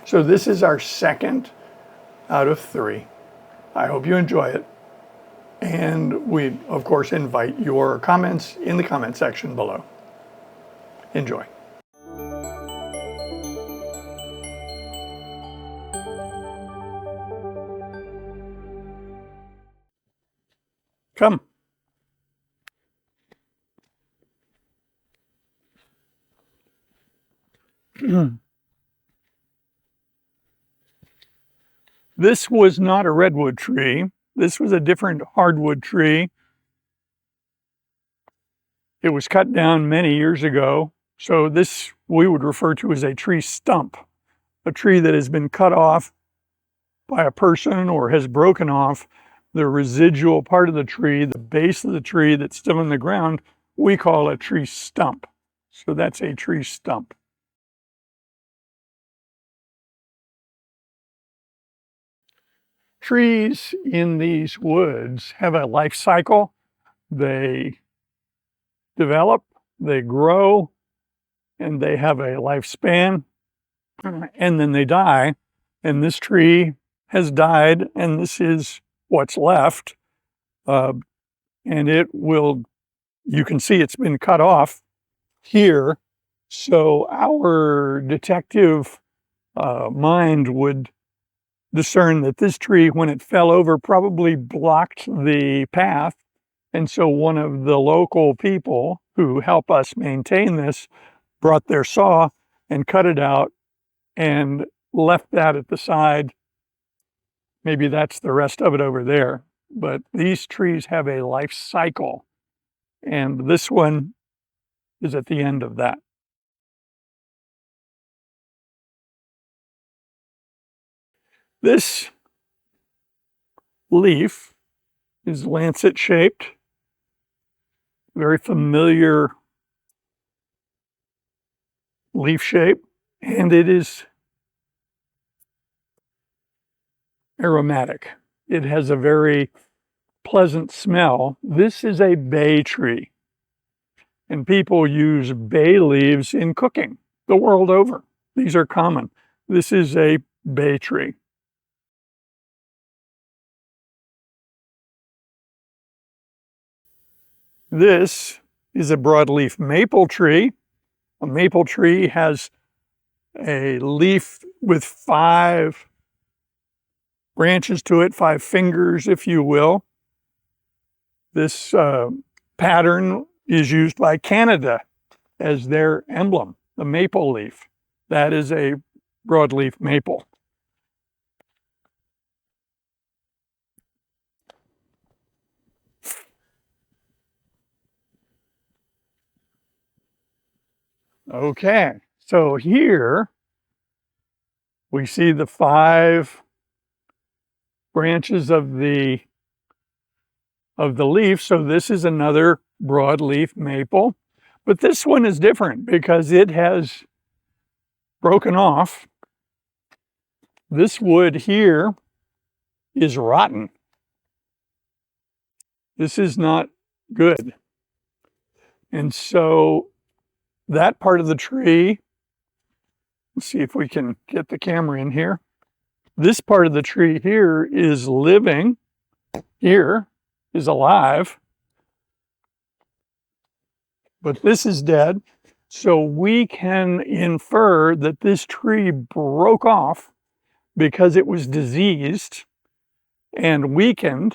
So this is our second out of 3. I hope you enjoy it. And we, of course, invite your comments in the comment section below. Enjoy. Come. This was not a redwood tree. This was a different hardwood tree. It was cut down many years ago. So this we would refer to as a tree stump, a tree that has been cut off by a person or has broken off. The residual part of the tree, the base of the tree that's still in the ground, we call a tree stump. So that's a tree stump. Trees in these woods have a life cycle. They develop, they grow, and they have a lifespan, and then they die. And this tree has died, and this is what's left. And it will, you can see it's been cut off here. So our detective mind would discern that this tree, when it fell over, probably blocked the path. And so one of the local people who help us maintain this brought their saw and cut it out and left that at the side. Maybe that's the rest of it over there. But these trees have a life cycle, and this one is at the end of that. This leaf is lancet shaped, very familiar leaf shape, and it is aromatic. It has a very pleasant smell. This is a bay tree, and people use bay leaves in cooking the world over. These are common. This is a bay tree. This is a broadleaf maple tree. A maple tree has a leaf with 5 branches to it, 5 fingers, if you will. This pattern is used by Canada as their emblem, the maple leaf. That is a broadleaf maple. Okay, so here we see the 5 branches of the leaf. So this is another broadleaf maple, but this one is different because it has broken off. This wood here is rotten. This is not good. And so that part of the tree, let's see if we can get the camera in here. This part of the tree here is living, here is alive, but this is dead. So we can infer that this tree broke off because it was diseased and weakened,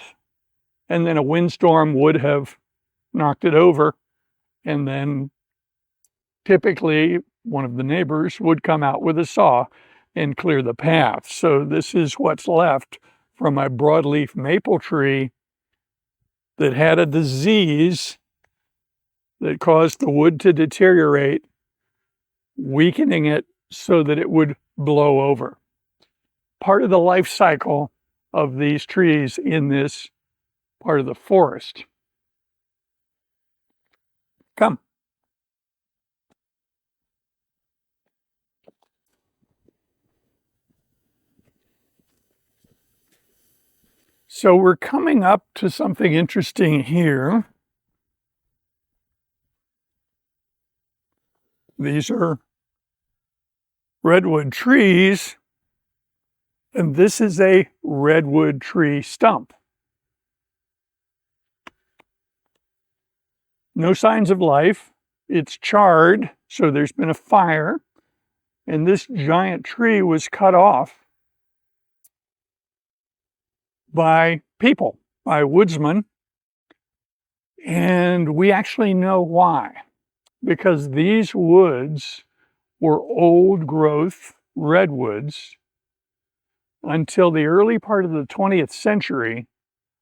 and then a windstorm would have knocked it over, and then typically one of the neighbors would come out with a saw and clear the path. So this is what's left from a broadleaf maple tree that had a disease that caused the wood to deteriorate, weakening it so that it would blow over. Part of the life cycle of these trees in this part of the forest. Come. So we're coming up to something interesting here. These are redwood trees, And this is a redwood tree stump. No signs of life. It's charred, so there's been a fire. And this giant tree was cut off by people, by woodsmen. And we actually know why. Because these woods were old growth redwoods until the early part of the 20th century,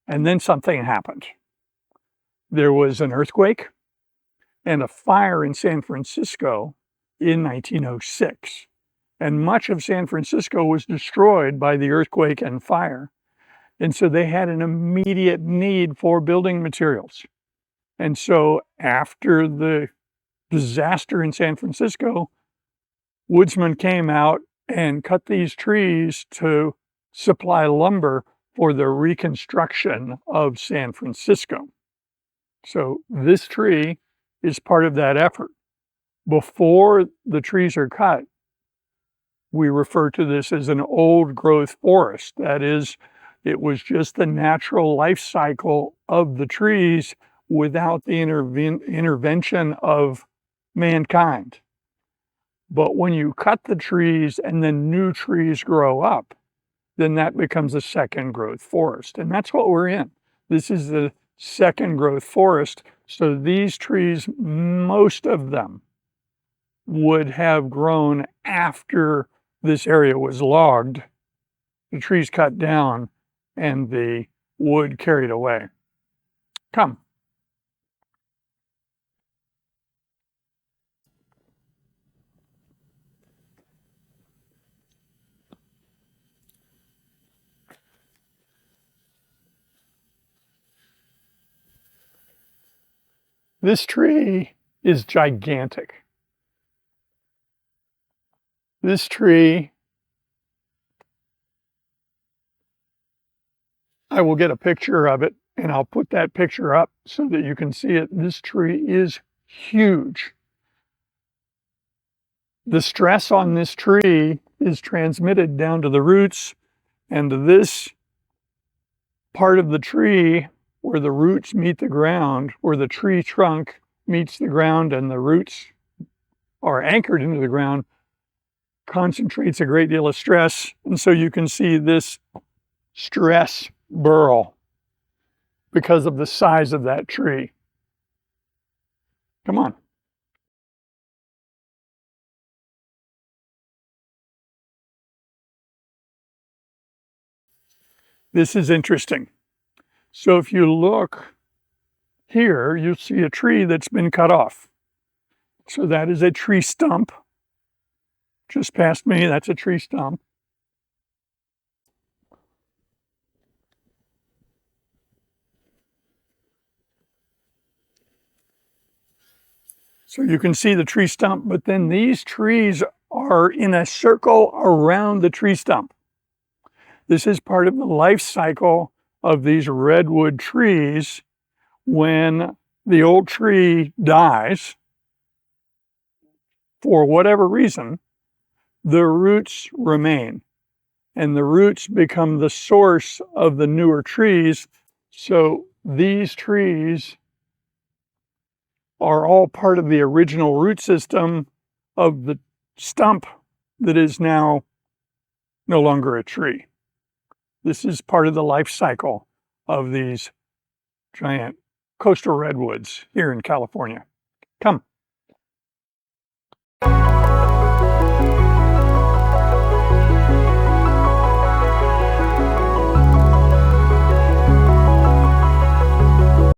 and then something happened. There was an earthquake and a fire in San Francisco in 1906. And much of San Francisco was destroyed by the earthquake and fire. And so they had an immediate need for building materials. And so after the disaster in San Francisco, woodsmen came out and cut these trees to supply lumber for the reconstruction of San Francisco. So this tree is part of that effort. Before the trees are cut, we refer to this as an old growth forest. That is, it was just the natural life cycle of the trees without the intervention of mankind. But when you cut the trees and then new trees grow up, then that becomes a second growth forest. And that's what we're in. This is the second growth forest. So these trees, most of them, would have grown after this area was logged, the trees cut down, and the wood carried away. Come. This tree is gigantic. This tree, I will get a picture of it and I'll put that picture up so that you can see it. This tree is huge. The stress on this tree is transmitted down to the roots, and this part of the tree where the roots meet the ground, where the tree trunk meets the ground and the roots are anchored into the ground, concentrates a great deal of stress. And so you can see this stress burl because of the size of that tree. Come on. This is interesting. So if you look here, you'll see a tree that's been cut off. So that is a tree stump. Just past me, that's a tree stump. So you can see the tree stump, but then these trees are in a circle around the tree stump. This is part of the life cycle of these redwood trees. When the old tree dies, for whatever reason, the roots remain, and the roots become the source of the newer trees. So these trees are all part of the original root system of the stump that is now no longer a tree. This is part of the life cycle of these giant coastal redwoods here in California. Come.